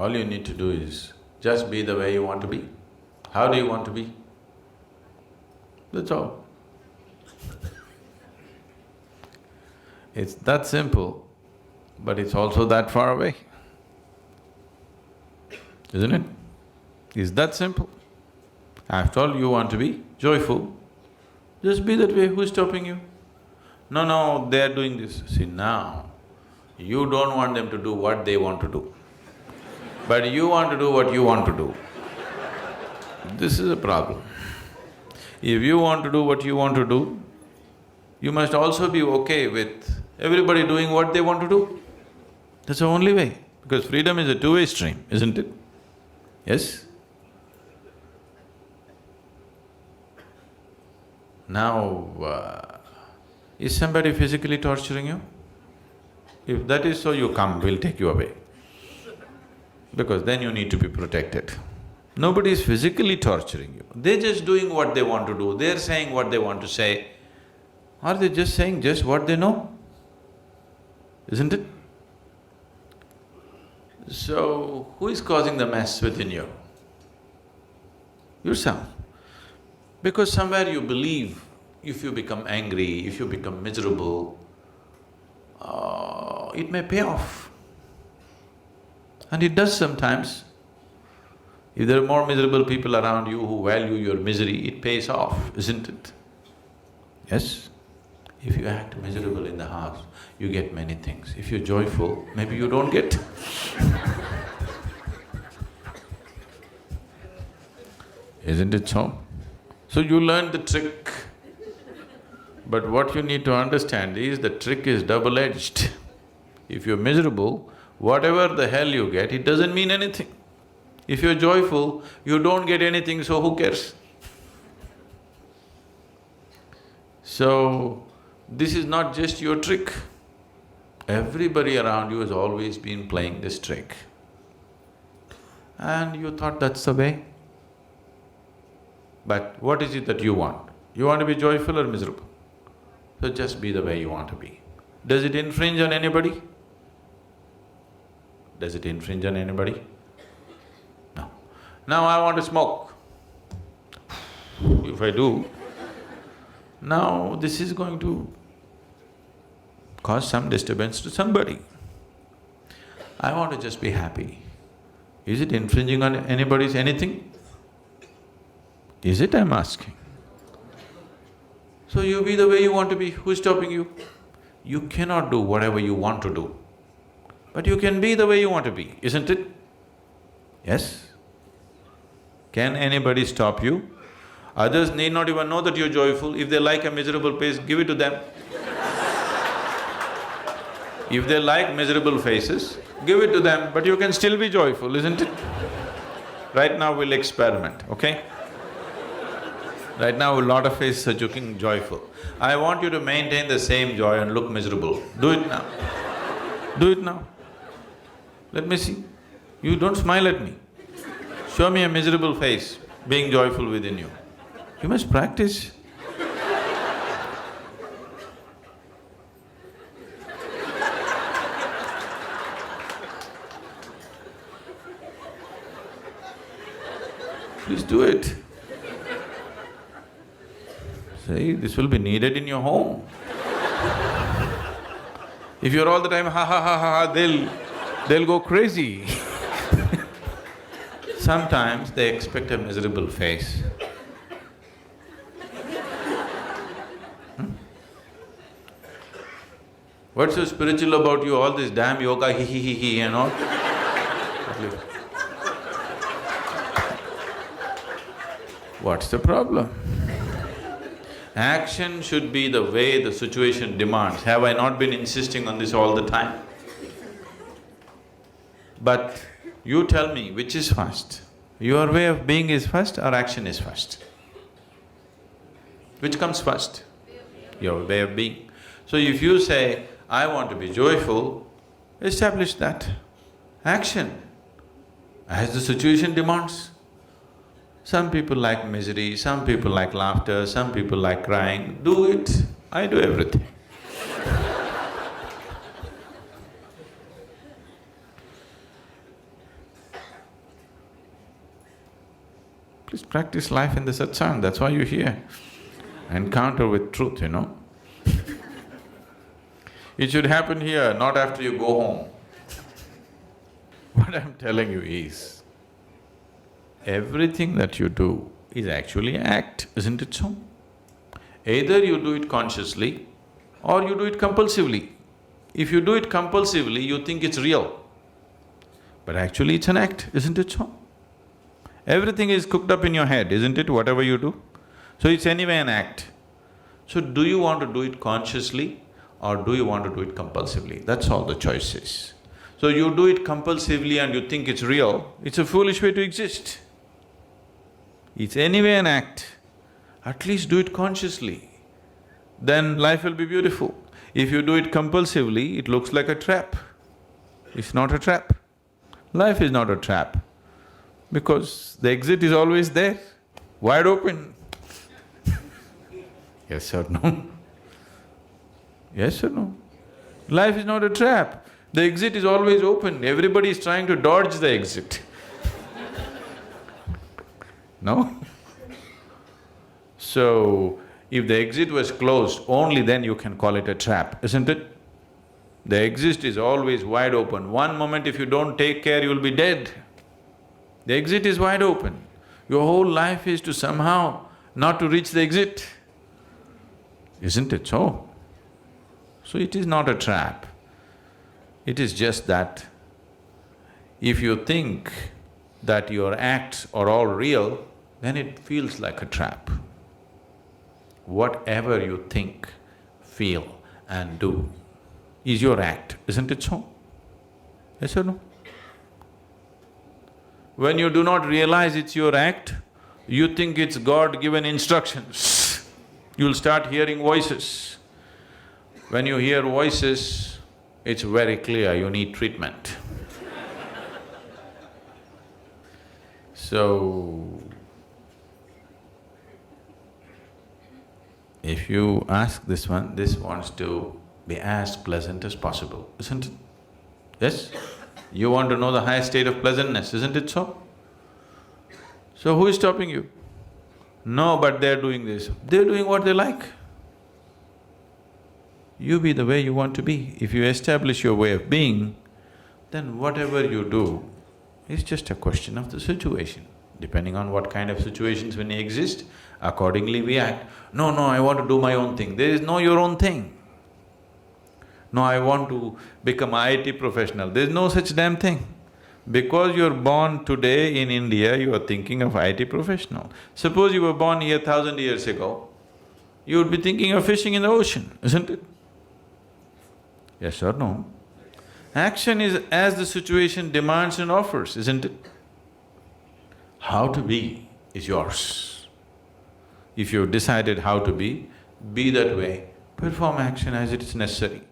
All you need to do is just be the way you want to be. How do you want to be? That's all. It's that simple, but it's also that far away, isn't it? It's that simple. After all, you want to be joyful, just be that way, who's stopping you? No, no, they're doing this. See, now, you don't want them to do what they want to do, but you want to do what you want to do. This is a problem. If you want to do what you want to do, you must also be okay with everybody doing what they want to do. That's the only way, because freedom is a two-way stream, isn't it? Yes? Now, is somebody physically torturing you? If that is so, you come, we'll take you away. Because then you need to be protected. Nobody is physically torturing you, they're just doing what they want to do, they're saying what they want to say. Are they just saying just what they know? Isn't it? So, who is causing the mess within you? Yourself. Because somewhere you believe if you become angry, if you become miserable, it may pay off. And it does sometimes. If there are more miserable people around you who value your misery, it pays off, isn't it? Yes? If you act miserable in the house, you get many things. If you're joyful, maybe you don't get. Isn't it so? So you learn the trick. But what you need to understand is the trick is double-edged. If you're miserable, whatever the hell you get, it doesn't mean anything. If you're joyful, you don't get anything, so who cares? So, this is not just your trick. Everybody around you has always been playing this trick. And you thought that's the way. But what is it that you want? You want to be joyful or miserable? So just be the way you want to be. Does it infringe on anybody? Does it infringe on anybody? No. Now I want to smoke. If I do, now this is going to cause some disturbance to somebody. I want to just be happy. Is it infringing on anybody's anything? Is it, I'm asking? So you be the way you want to be, who's stopping you? You cannot do whatever you want to do, but you can be the way you want to be, isn't it? Yes? Can anybody stop you? Others need not even know that you're joyful. If they like a miserable face, give it to them. If they like miserable faces, give it to them, but you can still be joyful, isn't it? Right now we'll experiment, okay? Right now a lot of faces are looking joyful. I want you to maintain the same joy and look miserable. Do it now. Do it now. Let me see. You don't smile at me. Show me a miserable face, being joyful within you. You must practice. Please do it. See, this will be needed in your home. If you're all the time ha ha ha ha ha, they'll go crazy. Sometimes they expect a miserable face. What's so spiritual about you, all this damn yoga, he and all? What's the problem? Action should be the way the situation demands. Have I not been insisting on this all the time? But you tell me, which is first? Your way of being is first or action is first? Which comes first? Your way of being. So if you say, I want to be joyful, establish that. Action, as the situation demands. Some people like misery, some people like laughter, some people like crying. Do it. I do everything. Please practice life in the satsang, that's why you're here. Encounter with truth, It should happen here, not after you go home. What I'm telling you is, everything that you do is actually an act, isn't it so? Either you do it consciously or you do it compulsively. If you do it compulsively, you think it's real, but actually it's an act, isn't it so? Everything is cooked up in your head, isn't it, whatever you do? So it's anyway an act. So do you want to do it consciously or do you want to do it compulsively? That's all the choice is. So you do it compulsively and you think it's real, it's a foolish way to exist. It's anyway an act, at least do it consciously, then life will be beautiful. If you do it compulsively, it looks like a trap. It's not a trap. Life is not a trap, because the exit is always there, wide open. Yes or no? Yes or no? Life is not a trap. The exit is always open, everybody is trying to dodge the exit. No? So, if the exit was closed, only then you can call it a trap, isn't it? The exit is always wide open. One moment if you don't take care, you'll be dead. The exit is wide open. Your whole life is to somehow not to reach the exit. Isn't it so? So it is not a trap. It is just that if you think that your acts are all real, then it feels like a trap. Whatever you think, feel and do is your act, isn't it so? Yes or no? When you do not realize it's your act, you think it's God-given instructions. You'll start hearing voices. When you hear voices, it's very clear you need treatment. So, if you ask this one, this wants to be as pleasant as possible, isn't it? Yes? You want to know the highest state of pleasantness, isn't it so? So who is stopping you? No, but they're doing this. They're doing what they like. You be the way you want to be. If you establish your way of being, then whatever you do is just a question of the situation. Depending on what kind of situations when they exist, accordingly we act. No, I want to do my own thing. There is no your own thing. No, I want to become an IT professional. There is no such damn thing. Because you're born today in India, you are thinking of IT professional. Suppose you were born here 1,000 years ago, you would be thinking of fishing in the ocean, isn't it? Yes or no? Action is as the situation demands and offers, isn't it? How to be is yours. If you've decided how to be that way, perform action as it is necessary.